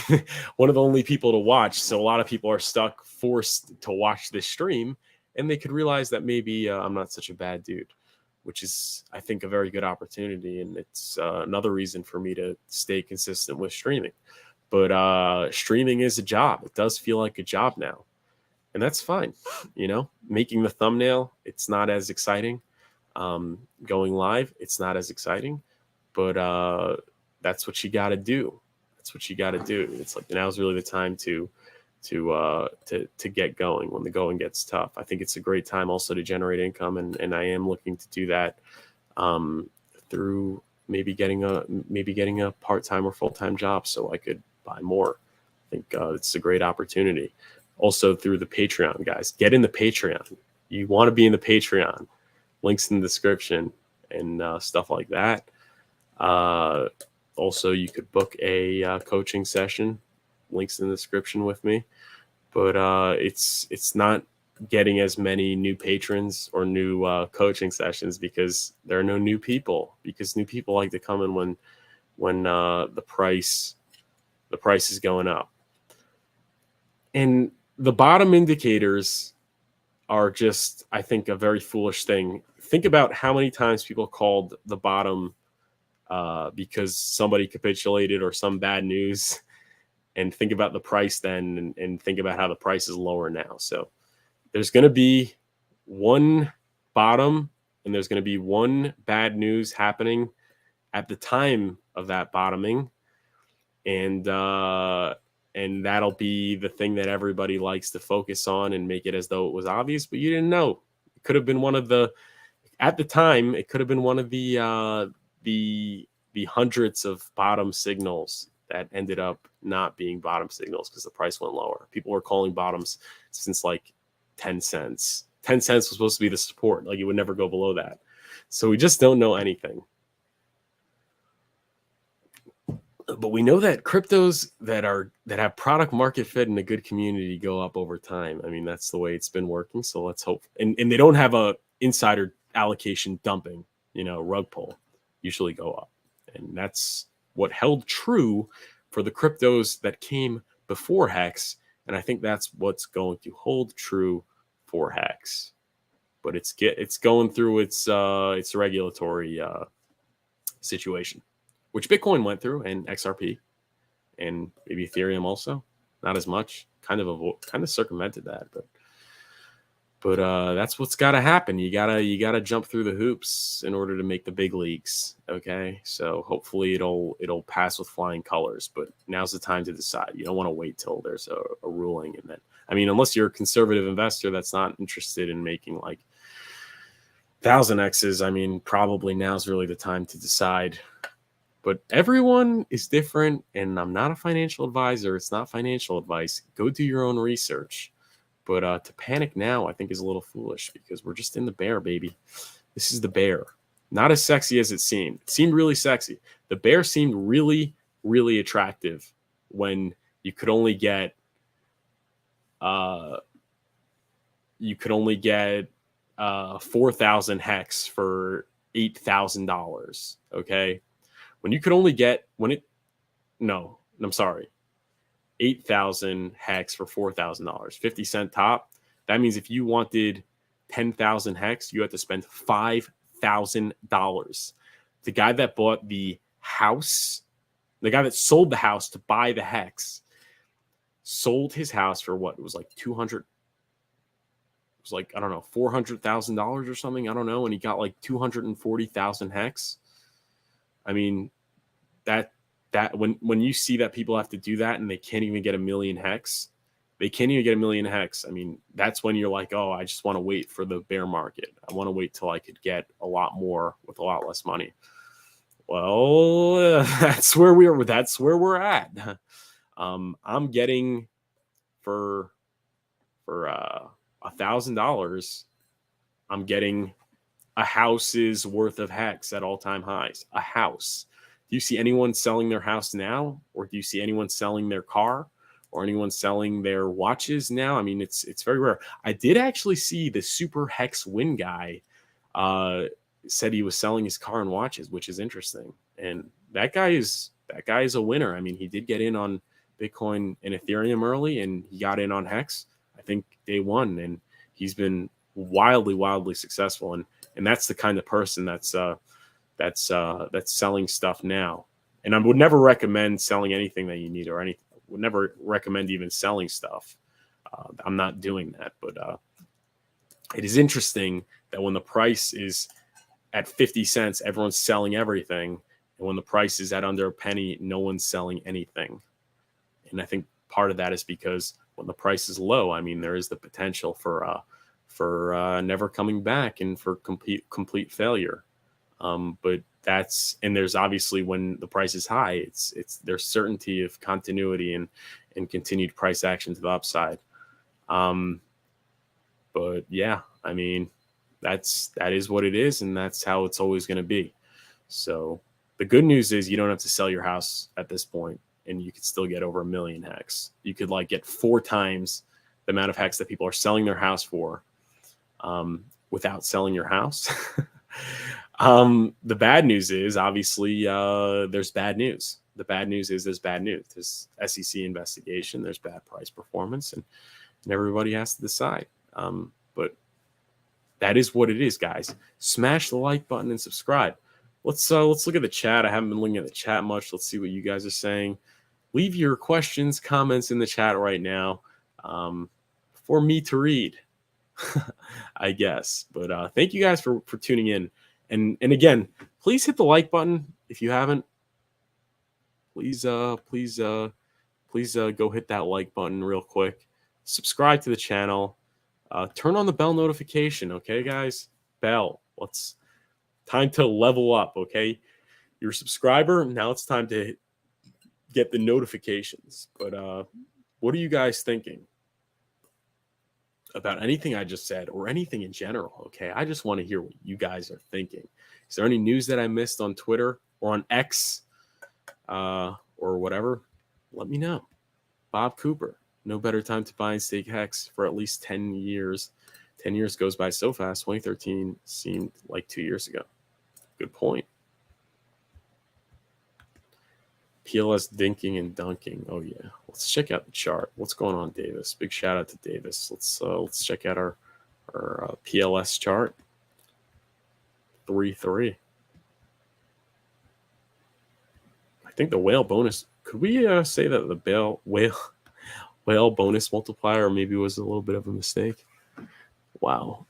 A: one of the only people to watch. So a lot of people are forced to watch this stream, and they could realize that maybe I'm not such a bad dude, which is, I think, a very good opportunity. And it's another reason for me to stay consistent with streaming. But streaming is a job. It does feel like a job now. And that's fine. Making the thumbnail, it's not as exciting. Going live, it's not as exciting, but that's what you got to do. That's what you got to do. It's like now's really the time to get going when the going gets tough. I think it's a great time also to generate income, and I am looking to do that through maybe getting a part-time or full-time job so I could buy more. I think it's a great opportunity. Also through the Patreon, guys, get in the Patreon. You want to be in the Patreon. Links in the description and stuff like that. Also, you could book a coaching session. Links in the description with me. But it's not getting as many new patrons or new coaching sessions because there are no new people. Because new people like to come in when the price is going up. And the bottom indicators are just, I think, a very foolish thing. Think about how many times people called the bottom because somebody capitulated or some bad news, and think about the price then, and think about how the price is lower now. So there's going to be one bottom, and there's going to be one bad news happening at the time of that bottoming, and that'll be the thing that everybody likes to focus on and make it as though it was obvious, but you didn't know. It could have been one of the, at the time, it could have been one of the hundreds of bottom signals that ended up not being bottom signals because the price went lower. People were calling bottoms since like 10 cents. 10 cents was supposed to be the support. Like it would never go below that. So we just don't know anything. But we know that cryptos that have product market fit in a good community go up over time. I mean, that's the way it's been working. So let's hope. And they don't have a insider allocation dumping, rug pull, usually go up. And that's what held true for the cryptos that came before HEX And I think that's what's going to hold true for HEX. But it's going through its regulatory situation, which Bitcoin went through, and XRP, and maybe Ethereum also. Not as much. Kind of circumvented that, but that's what's got to happen. You gotta jump through the hoops in order to make the big leagues. Okay, so hopefully it'll pass with flying colors. But now's the time to decide. You don't want to wait till there's a ruling, and then, I mean, unless you're a conservative investor that's not interested in making like 1000x's, I mean, probably now's really the time to decide. But everyone is different, and I'm not a financial advisor. It's not financial advice. Go do your own research. But to panic now, I think, is a little foolish, because we're just in the bear, baby. This is the bear. Not as sexy as it seemed. It seemed really sexy. The bear seemed really, really attractive when you could only get 4,000 hex for $8,000. Okay. When you could only get, no, I'm sorry, 8,000 hex for $4,000, 50 cent top. That means if you wanted 10,000 hex, you had to spend $5,000. The guy that bought the house, the guy that sold the house to buy the hex, sold his house for what? It was like 200. It was like, I don't know, $400,000 or something. I don't know. And he got like 240,000 hex. I mean, that when you see that people have to do that and they can't even get a million hex, I mean, that's when you're like, oh, I just want to wait for the bear market. I want to wait till I could get a lot more with a lot less money. Well, that's where we're at. I'm getting for $1,000. I'm getting a house's worth of hex at all-time highs. A house. Do you see anyone selling their house now? Or do you see anyone selling their car? Or anyone selling their watches now? I mean, it's very rare. I did actually see the super hex win guy said he was selling his car and watches, which is interesting. And that guy is a winner. I mean, he did get in on Bitcoin and Ethereum early, and he got in on hex, I think, day one, and he's been wildly successful. And that's the kind of person that's selling stuff now. And I would never recommend selling anything that you need, or anything. Would never recommend even selling stuff. I'm not doing that, but it is interesting that when the price is at 50 cents, everyone's selling everything, and when the price is at under a penny, no one's selling anything. And I think part of that is because when the price is low, I mean, there is the potential for never coming back and for complete failure. But there's obviously, when the price is high, there's certainty of continuity and continued price action to the upside. But yeah, I mean, that is what it is, and that's how it's always going to be. So the good news is you don't have to sell your house at this point, and you could still get over 1 million hex. You could like get 4 times the amount of hex that people are selling their house for, without selling your house. The bad news is, obviously, there's bad news. The bad news is there's bad news. There's SEC investigation. There's bad price performance, and everybody has to decide. But that is what it is, guys. Smash the like button and subscribe. Let's look at the chat. I haven't been looking at the chat much. Let's see what you guys are saying. Leave your questions, comments in the chat right now, for me to read, I guess. But thank you guys for tuning in. And again, please hit the like button if you haven't. Please go hit that like button real quick. Subscribe to the channel. Turn on the bell notification, okay, guys? Bell. Time to level up, okay? You're a subscriber. Now it's time to get the notifications. But what are you guys thinking about anything I just said, or anything in general? Okay, I just want to hear what you guys are thinking. Is there any news that I missed on Twitter or on X, or whatever? Let me know. Bob Cooper. No better time to buy and stake hex for at least 10 years. 10 years goes by so fast. 2013 seemed like 2 years ago. Good point. PLS dinking and dunking. Oh yeah, let's check out the chart. What's going on, Davis? Big shout out to Davis. Let's check out our PLS chart. 3-3. I think the whale bonus. Could we say that the whale bonus multiplier maybe was a little bit of a mistake? Wow,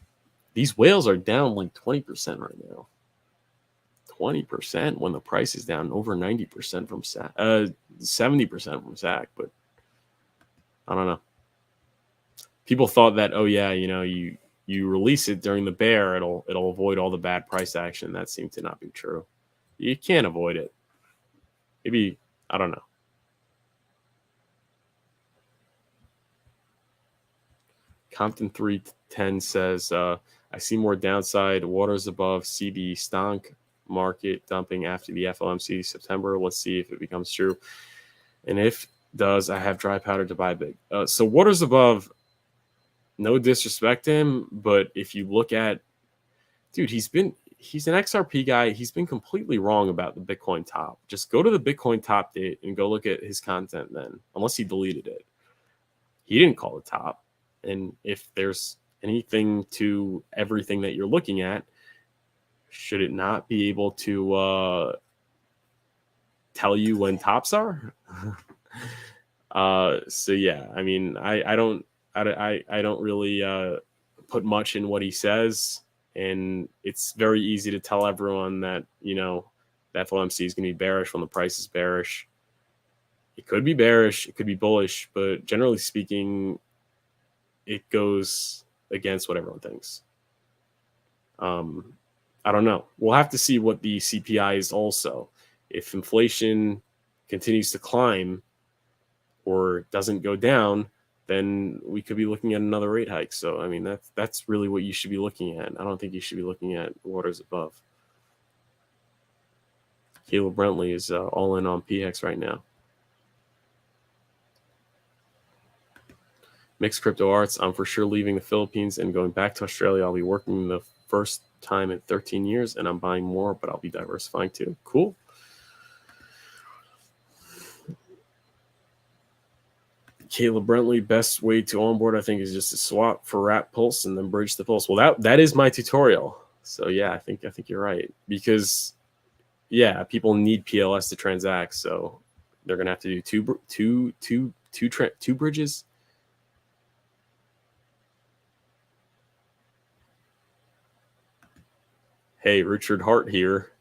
A: these whales are down like 20% right now. 20% when the price is down over 90% from 70% from SAC, but I don't know. People thought that, oh yeah, you release it during the bear, it'll avoid all the bad price action. That seemed to not be true. You can't avoid it. Maybe, I don't know. Compton 310 says, I see more downside. Waters above CB stonk market dumping after the FOMC September. Let's see if it becomes true. And if does, I have dry powder to buy big. So waters above, no disrespect to him, but if you look at, dude, he's an XRP guy. He's been completely wrong about the Bitcoin top. Just go to the Bitcoin top date and go look at his content then, unless he deleted it. He didn't call it top. And if there's anything to everything that you're looking at, should it not be able to tell you when tops are? So yeah, I mean, I don't really put much in what he says, and it's very easy to tell everyone that the FOMC is going to be bearish when the price is bearish. It could be bearish, it could be bullish, but generally speaking, it goes against what everyone thinks. I don't know. We'll have to see what the CPI is also. If inflation continues to climb or doesn't go down, then we could be looking at another rate hike. So, I mean, that's really what you should be looking at. I don't think you should be looking at waters above. Caleb Brentley is all in on PHEX right now. Mixed Crypto Arts. I'm for sure leaving the Philippines and going back to Australia. I'll be working the first time in 13 years, and I'm buying more, but I'll be diversifying too. Cool. Caleb Brentley, best way to onboard, I think, is just to swap for wrap pulse and then bridge the pulse. Well, that is my tutorial. So yeah, I think you're right, because yeah, people need PLS to transact, so they're gonna have to do two bridges. Hey, Richard Hart here.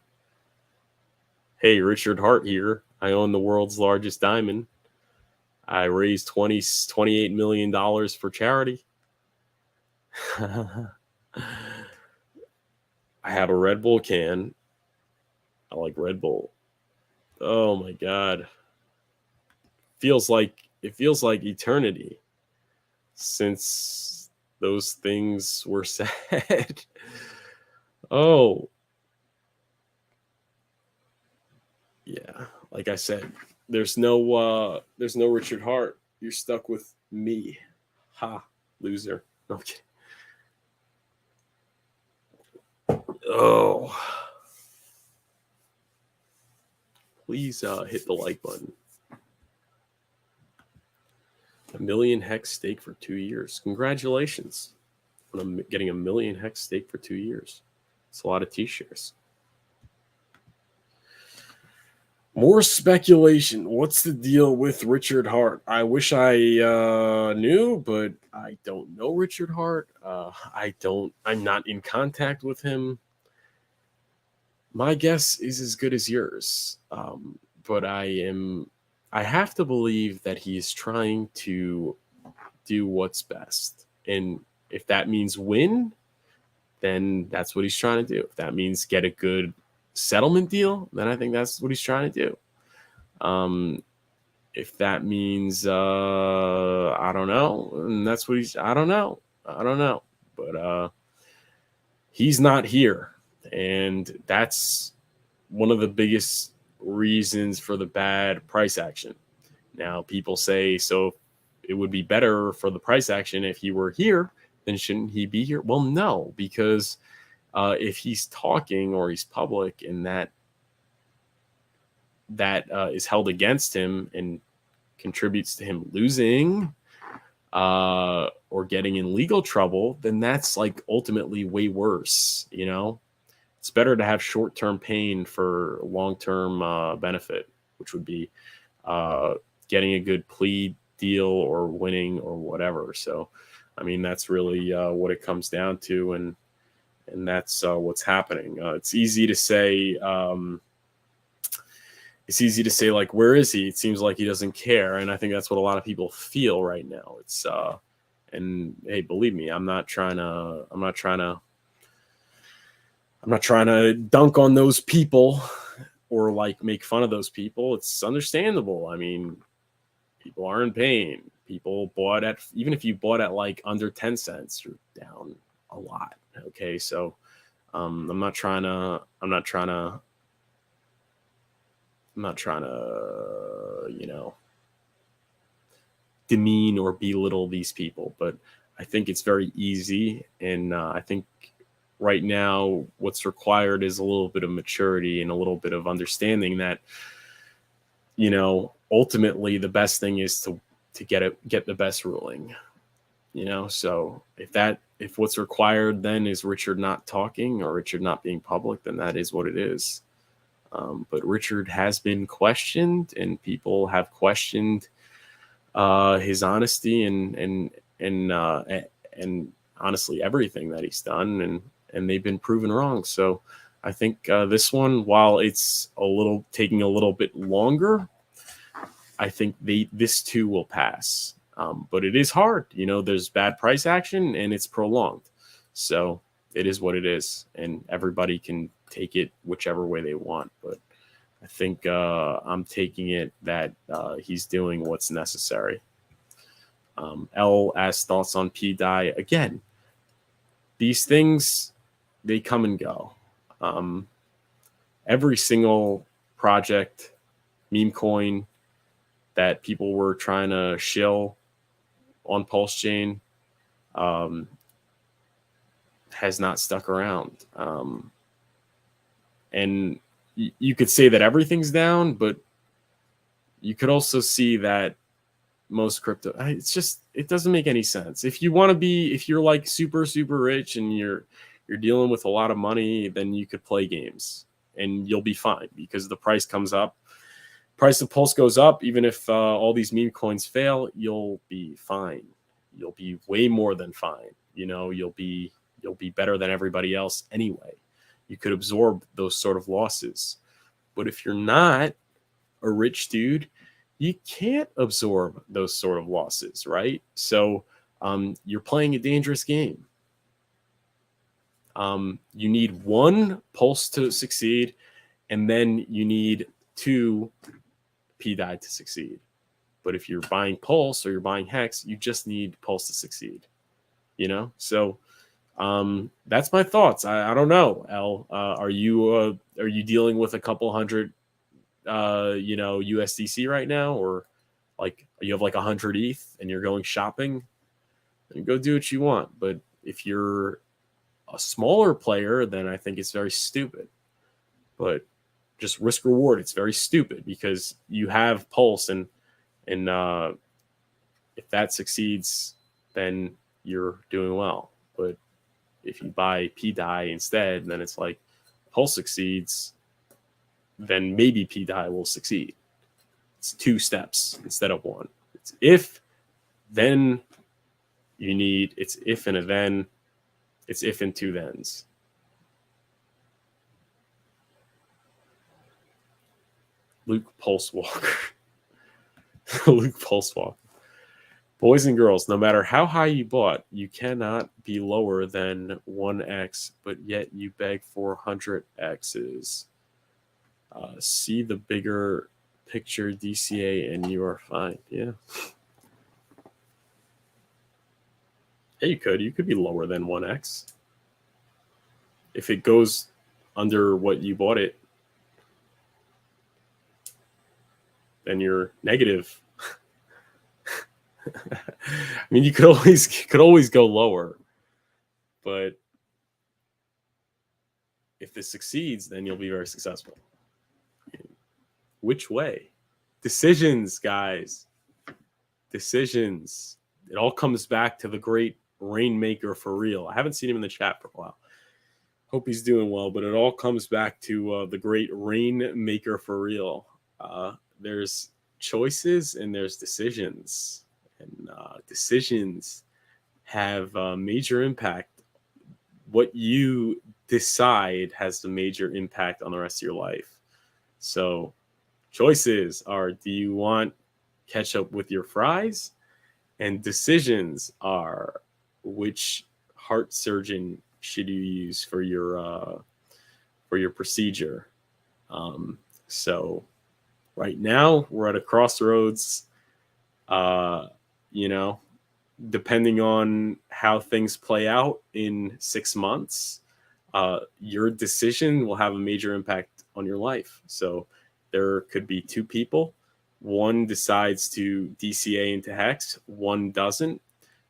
A: I own the world's largest diamond. I raised $28 million for charity. I have a Red Bull can. I like Red Bull. Oh my God. It feels like eternity since those things were said. Oh. Yeah, like I said, there's no Richard Hart. You're stuck with me. Ha, loser. No, I'm kidding. Oh. Please hit the like button. 1 million HEX stake for 2 years. Congratulations on getting 1 million HEX stake for 2 years. It's a lot of T-shares. More speculation. What's the deal with Richard Hart? I wish I knew, but I don't know Richard Hart. I'm not in contact with him. My guess is as good as yours. But I have to believe that he is trying to do what's best. And if that means win, then that's what he's trying to do. If that means get a good settlement deal, then I think that's what he's trying to do. If that means I don't know, and that's what I don't know, but he's not here, and that's one of the biggest reasons for the bad price action. Now people say, so it would be better for the price action if he were here, then shouldn't he be here? Well, no, because if he's talking or he's public and that that is held against him and contributes to him losing or getting in legal trouble, then that's like ultimately way worse. You know, it's better to have short-term pain for long-term benefit, which would be getting a good plea deal or winning or whatever. So, I mean, that's really what it comes down to, and that's what's happening. It's easy to say. It's easy to say, like, where is he? It seems like he doesn't care, and I think that's what a lot of people feel right now. It's and hey, believe me, I'm not trying to dunk on those people or like make fun of those people. It's understandable. I mean, people are in pain. People bought at, even if you bought at like under 10 cents, you're down a lot. Okay, so I'm not trying to, you know, demean or belittle these people, but I think it's very easy. And I think right now what's required is a little bit of maturity and a little bit of understanding that, you know, ultimately the best thing is to get the best ruling, you know. So if what's required then is Richard not talking or Richard not being public, then that is what it is. But Richard has been questioned, and people have questioned his honesty and honestly everything that he's done, and they've been proven wrong. So I think this one, while it's taking a little bit longer, I think this too will pass. But it is hard, you know. There's bad price action, and it's prolonged. So it is what it is, and everybody can take it whichever way they want. But I think I'm taking it that he's doing what's necessary. L asked thoughts on PDAI. Again, these things, they come and go. Every single project, meme coin that people were trying to shill on Pulsechain has not stuck around. And you could say that everything's down, but you could also see that most crypto, it doesn't make any sense. If you're like super, super rich and you're dealing with a lot of money, then you could play games and you'll be fine because the price comes up. Price of Pulse goes up. Even if all these meme coins fail, you'll be fine. You'll be way more than fine. You know, you'll be better than everybody else anyway. You could absorb those sort of losses. But if you're not a rich dude, you can't absorb those sort of losses, right? So you're playing a dangerous game. You need one Pulse to succeed, and then you need two PDAI to succeed. But if you're buying Pulse or you're buying HEX, you just need Pulse to succeed, you know? So that's my thoughts. I don't know, L. Are you dealing with a couple hundred USDC right now, or like you have like 100 ETH and you're going shopping? Then go do what you want. But if you're a smaller player, then I think it's very stupid. But just risk reward, it's very stupid because you have Pulse, and if that succeeds, then you're doing well. But if you buy PDAI instead, then it's like Pulse succeeds, then maybe PDAI will succeed. It's 2 steps instead of 1. It's if, then you need, it's if and a then, it's if and 2 thens. Luke Pulsewalker. Luke Pulsewalker. Boys and girls, no matter how high you bought, you cannot be lower than 1x, but yet you beg for 100x's. See the bigger picture DCA and you are fine. Yeah. Yeah, you could be lower than 1x. If it goes under what you bought it, then you're negative. I mean, you could always go lower, but if this succeeds, then you'll be very successful. which way? Decisions, guys. Decisions. It all comes back to the great Rainmaker for real. I haven't seen him in the chat for a while. Hope he's doing well, but it all comes back to the great Rainmaker for real. There's choices and there's decisions, and decisions have a major impact. What you decide has the major impact on the rest of your life. So choices are, do you want ketchup with your fries? And decisions are, which heart surgeon should you use for your procedure? So right now we're at a crossroads. You know, depending on how things play out in 6 months, your decision will have a major impact on your life. So there could be two people. One decides to DCA into HEX, one doesn't.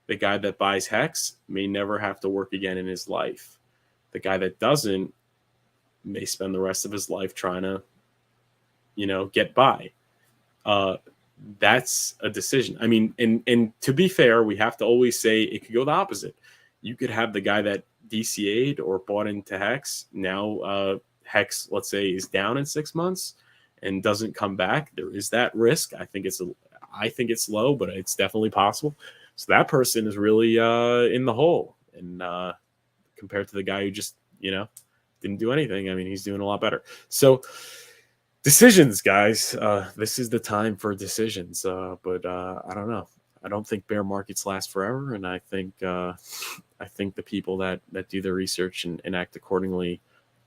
A: The guy that buys HEX may never have to work again in his life. The guy that doesn't may spend the rest of his life trying to, get by. That's a decision. I mean, and to be fair, we have to always say it could go the opposite. You could have the guy that DCA'd or bought into HEX. Now HEX, let's say, is down in 6 months and doesn't come back. There is that risk. I think it's low, but it's definitely possible. So that person is really in the hole. And compared to the guy who just, didn't do anything, I mean, he's doing a lot better. So decisions, guys. This is the time for decisions. But I don't know. I don't think bear markets last forever. And I think the people that do their research and act accordingly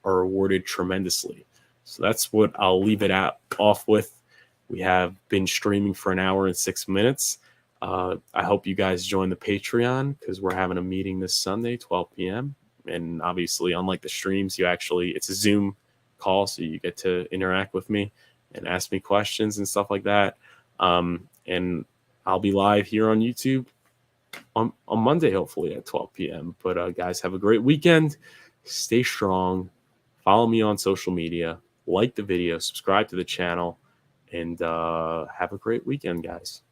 A: are rewarded tremendously. So that's what I'll leave it off with. We have been streaming for an hour and 6 minutes. I hope you guys join the Patreon, because we're having a meeting this Sunday, 12 p.m. And obviously, unlike the streams, it's a Zoom call, so you get to interact with me and ask me questions and stuff like that. And I'll be live here on YouTube on Monday, hopefully at 12 p.m. But guys, have a great weekend. Stay strong. Follow me on social media. Like the video. Subscribe to the channel. And have a great weekend, guys.